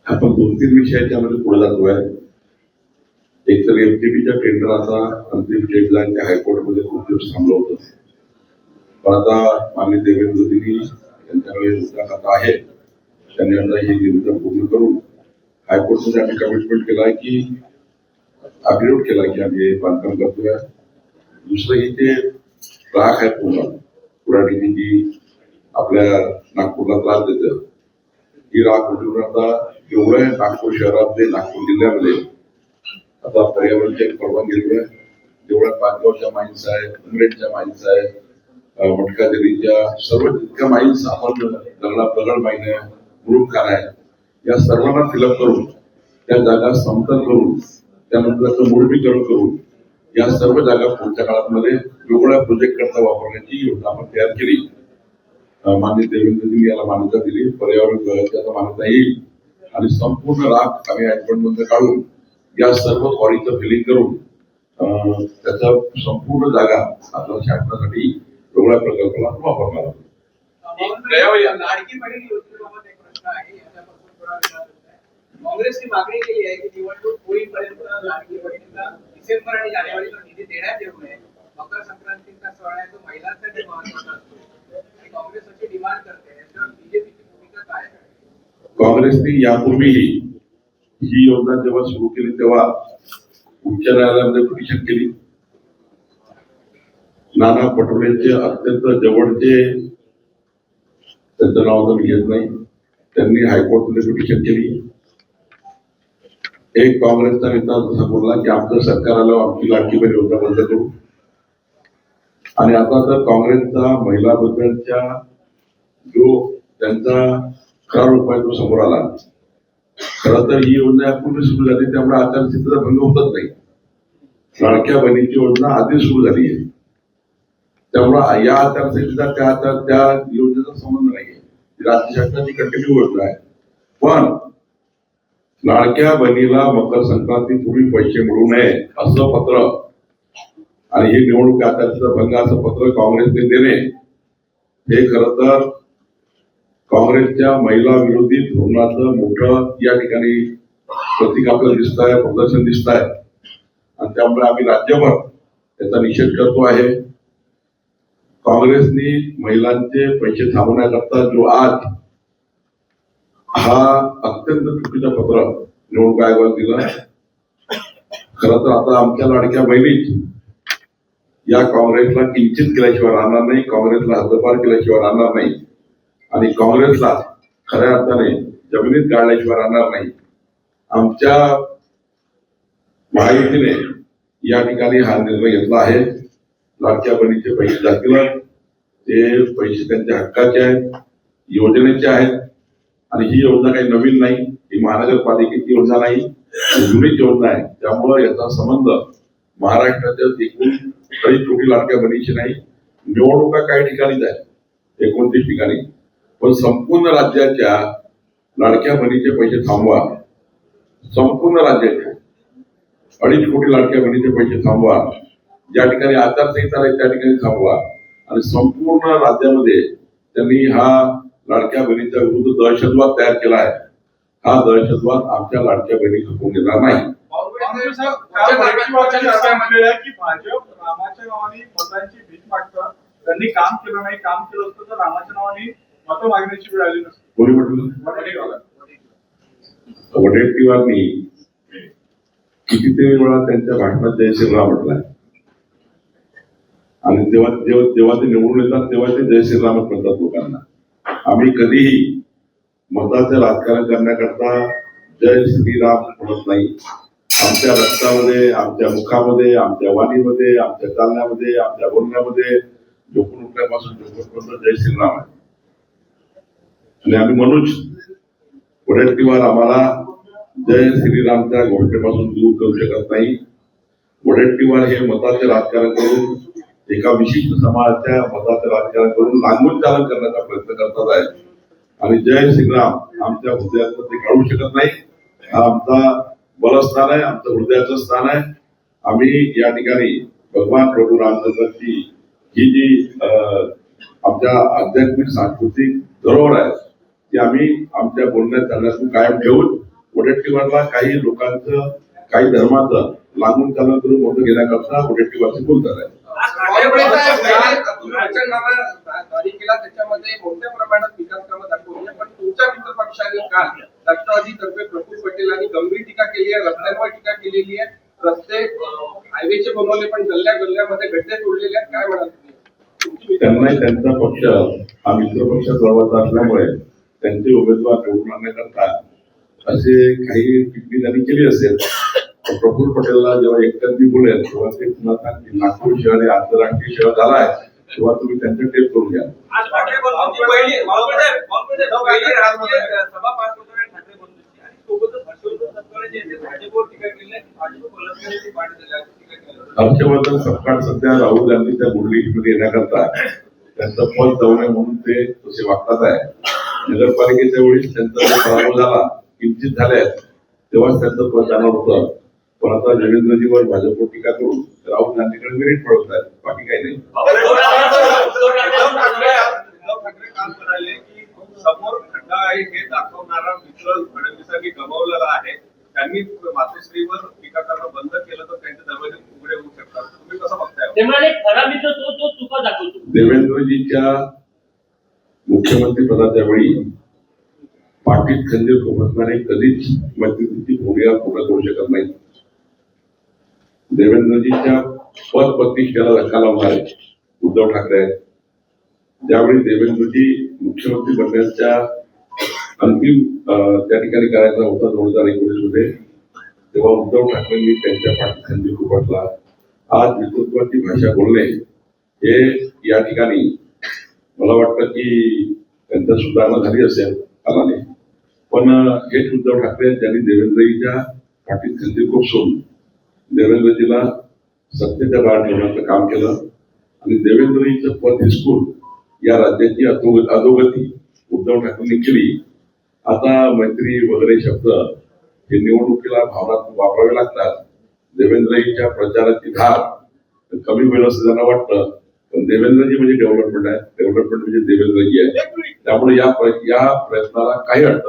आपण 2-3 विषयाच्यामध्ये पुढे जातोय. एक तर एमटीबीच्या टेंडराचा अंतिम डेडलाईन त्या हायकोर्टमध्ये खूप दिवस थांबलं होतं. पण आता माननीय देवेंद्रजी यांच्याकडे आता आहे, त्यांनी आता ही निविदा पूर्ण करून हायकोर्टमध्ये आम्ही कमिटमेंट केलाय की अग्रीमेंट केला की आम्ही बांधकाम करतोय. दुसरं ही ते ग्राहक आहे पुराठी जी आपल्या नागपूरला त्रास देतं, ही राख उठून आता एवढं नागपूर शहरामध्ये नागपूर जिल्ह्यामध्ये आता पर्यावरणच्या परवानगी दिली. जेवढ्या पाचगावच्या माईन्स आहे, उमरेडच्या माईन्स आहे, मटकादेवीच्या सर्व जितक्या माईन्स आपण दगड माईन आहे, मुरुमखाना आहे, या सर्वांना फिलअप करून त्या जागा समतल करून त्यानंतर त्याचं मुरमीकरण करून या सर्व जागा पुढच्या काळामध्ये वेगवेगळ्या प्रोजेक्ट करता वापरण्याची योजना आपण तयार केली. माननीय देवेंद्रजी याला मान्यता दिली, पर्यावरण विभागाची आता मान्यता येईल आणि संपूर्ण राख आम्ही ऍडमेंटमध्ये काढून या सर्व कॉरीचं फिलिंग करून त्याचा संपूर्ण जागा आपल्या शासनासाठी वेगळ्या प्रकल्पाला वापरणार आहोत. लाडकी बहीण योजनेबाबत एक प्रश्न आहे, याच्यापासून थोडा विचार आहे. काँग्रेसने मागणी केली आहे की निवडणूक होईपर्यंत लाडकी बहिणींना डिसेंबर आणि जानेवारीला निधी देण्यात येऊ नये. मकर संक्रांतीचा सण आहे, तो महिलांसाठी महत्त्वाचा असतो आणि काँग्रेस अशी डिमांड करते. याच्यावर बीजेपीची भूमिका काय आहे? काँग्रेसने यापूर्वीही ही योजना जेव्हा सुरू केली तेव्हा उच्च न्यायालयामध्ये पिटिशन केली. नाना पटोलेंचे अत्यंत जवळचे, त्यांचं नाव तर घेत नाही, त्यांनी हायकोर्टमध्ये पिटिशन केली. एक काँग्रेसचा नेता जसा बोलला की आमचं सरकार आलं आमची लाडकी बहीण योजना बंद करू, आणि आता तर काँग्रेसचा महिलाबद्दलच्या जो त्यांचा खरा उपाय तो समोर आला. खरं तर ही योजना यापूर्वी सुरू झाली, त्यामुळे आचारसंहितेचा भंग होतच नाही. लाडक्या बहिणीची योजना आधी सुरू झाली आहे, त्यामुळे या आचारसंहितेचा त्या योजनेचा संबंध नाहीये. राज्य शासनाची कंटिन्यू योजना आहे. पण लाडक्या बहिणीला मकर संक्रांतीपूर्वी पैसे मिळू नये असं पत्र आणि हे निवडणूक आचारसंहिता भंग असं पत्र काँग्रेसने देणे हे खरं तर काँग्रेसच्या महिला विरोधी धोरणाचं मोठं या ठिकाणी प्रतीक आपल्याला दिसत आहे, प्रदर्शन दिसत आहे. आणि त्यामुळे आम्ही राज्यभर त्याचा निषेध करतो आहे. काँग्रेसने महिलांचे पैसे थांबवण्याकरता जो आज हा अत्यंत चुकीचा पत्र निवडणूक आयोगाला दिला. खरं तर आता आमच्या लाडक्या बहिणी या काँग्रेसला किंचित केल्याशिवाय राहणार नाही, काँग्रेसला हद्दपार केल्याशिवाय राहणार नाही आणि काँग्रेसला खऱ्या अर्थाने जमिनीत गाडल्याशिवाय राहणार नाही. आमच्या महायुतीने या ठिकाणी हा निर्णय घेतला आहे. लाडक्या बहिणीचे पैसे जातील, ते पैसे त्यांच्या हक्काचे आहेत, योजनेचे आहेत आणि ही योजना काही नवीन नाही, ही महानगरपालिकेची योजना नाही, जुनीच योजना आहे. त्यामुळे याचा संबंध महाराष्ट्राच्या एकूण 2.5 कोटी लाडक्या बहिणीची नाही. निवडणुका काही ठिकाणीच आहे, 29 ठिकाणी, पण संपूर्ण राज्याच्या लाडक्या बहिणीचे पैसे थांबवा. संपूर्ण राज्याच्या 2.5 कोटी लाडक्या बहिणीचे पैसे थांबवा. ज्या ठिकाणी आचारसंहिता आहे त्या ठिकाणी थांबवा आणि संपूर्ण राज्यामध्ये त्यांनी हा लाडक्या बहिणीच्या विरुद्ध दहशतवाद तयार केला आहे. हा दहशतवाद आमच्या लाडक्या बहिणी खपवून देणार नाही. भाजप रामाच्या नावाने मतांची भीक मागतं. त्यांनी काम केलं नाही, काम केलं असतं तर रामाच्या नावाने मतं मागण्याची वेळ आली नसती. कोणी म्हटलं? वडेट्टीवारांनी कितीतरी वेळा त्यांच्या भाषणात जय श्रीराम म्हटलाय आणि जेव्हा ते निवडून येतात तेव्हा ते जय श्रीरामच म्हणतात लोकांना. आम्ही कधीही मताचं राजकारण करण्याकरता जय श्रीराम म्हणत नाही. आमच्या रक्तामध्ये, आमच्या मुखामध्ये, आमच्या वाणीमध्ये, आमच्या चालण्यामध्ये, आमच्या बोलण्यामध्ये झोपून उठल्यापासून झोपून जय श्रीराम आहे. आणि आम्ही मनोज वडेट्टीवार आम्हाला जय श्रीरामच्या घोषणेपासून दूर करू शकत नाही. वडेट्टीवार हे मताचे राजकारण करून एका विशिष्ट समाजाच्या मताचे राजकारण करून लागून चालन करण्याचा प्रयत्न करतात आहेत आणि जय श्रीराम आमच्या हृदयात ते काढू शकत नाही. हा आमचा बलस्थान आहे, आमचं हृदयाचं स्थान आहे. आम्ही या ठिकाणी भगवान प्रभू रामचंद्रांची ही जी आमच्या आध्यात्मिक सांस्कृतिक धरोहर आहे ती आम्ही आमच्या बोलण्यात चालण्यातून कायम ठेवून वडेट्टीवारला काही लोकांचं काही धर्माचं लागून चालून करून मत घेण्याकरता वडेट्टीवारचे बोलतात आहे. तारीखेला त्याच्यामध्ये मोठ्या प्रमाणात विकास कामं दाखवली आहे, पण तुमच्या मित्र पक्षाने काल राष्ट्रवादीतर्फे प्रफुल्ल पटेलांनी गंभीर टीका केली आहे, रस्त्यांवर टीका केलेली आहे, रस्ते हायवेचे बनवले पण गल्ल्या गल्ल्यामध्ये गड्डे तोडलेले आहेत. काय म्हणाल तुम्ही? त्यांना त्यांचा पक्ष हा मित्र पक्ष जवळचा असल्यामुळे त्यांचे उमेदवार निवडून आणण्याकरता असे काही टिप्पणी त्यांनी केली असेल. प्रफुल्ल पटेलला जेव्हा एकट्यात बोलेल तेव्हा ते पुन्हा सांगतील नागपूर शहर हे आंतरराष्ट्रीय शहर झाला आहे, तेव्हा तुम्ही त्यांचं टेप करून घ्या. आज ठाकरे बंधूंची पहिली राजकीय सभा पार पडणार ठाकरे बंधूंची आणि सोबतच हर्षवर्धन सपकाळ जे आहेत भाजपवर टीका केली आहे, भाजप बलात्काराची पाठ दिली आहे, टीका केली आहे. हर्षवर्धन सपकाळ सध्या राहुल गांधीच्या मुरलीमध्ये येण्याकरता त्यांचं पद जाऊ नये म्हणून ते तसे वागतात आहे. नगरपालिकेच्या वेळी त्यांचा जो पराभव झाला किंचित झाले तेव्हाच त्यांचं पद जाणार होतं, पण आता देवेंद्रजीवर भाजपवर टीका करून राहुल गांधीकडे मेरिट पडवत आहेत, बाकी काही नाही. उद्धव ठाकरे काल म्हणाले की समोर खड्डा आहे हे दाखवणारा मित्र फडणवीसांनी गमावलेला आहे. त्यांनी मातोश्रीवर टीका करणं बंद केलं तर त्यांचे दरवाजे उघडे होऊ शकतात. तुम्ही कसं बघताय? ते म्हणाले खरा मित्र तो चुका दाखवतो. देवेंद्रजीच्या मुख्यमंत्री पदाच्या वेळी पाठीत खंजीर खुपसणारे कधीच मैत्रीची भूमिका पूर्ण करू शकत नाही. देवेंद्रजीच्या पद प्रतिष्ठेला धक्का लावणारे उद्धव ठाकरे आहेत. ज्यावेळी देवेंद्रजी मुख्यमंत्री बनण्याच्या अंतिम त्या ठिकाणी करायचा होता 2019 मध्ये, तेव्हा उद्धव ठाकरेंनी त्यांच्या पाठीत खंजीर खुपसला. आज नेतृत्वाची भाषा बोलणे हे या ठिकाणी मला वाटतं की त्यांच्या सुधारणा झाली असेल कालाने, पण हेच उद्धव ठाकरे त्यांनी देवेंद्रजीच्या पाठीत खंजीर खुपसून देवेंद्रजीला सत्तेच्या बाहेर ठेवण्याचं काम केलं आणि देवेंद्रजीचं पद हिसकून या राज्याची अधोगती उद्धव ठाकरेंनी केली. आता मैत्री वगैरे शब्द हे निवडणुकीला भावनात्मक वापरावे लागतात. देवेंद्रजीच्या प्रचाराची धार कमी होईल असं त्यांना वाटतं, पण देवेंद्रजी म्हणजे डेव्हलपमेंट आहे, डेव्हलपमेंट म्हणजे देवेंद्रजी आहे. त्यामुळे या प्रयत्नाला काही अर्थ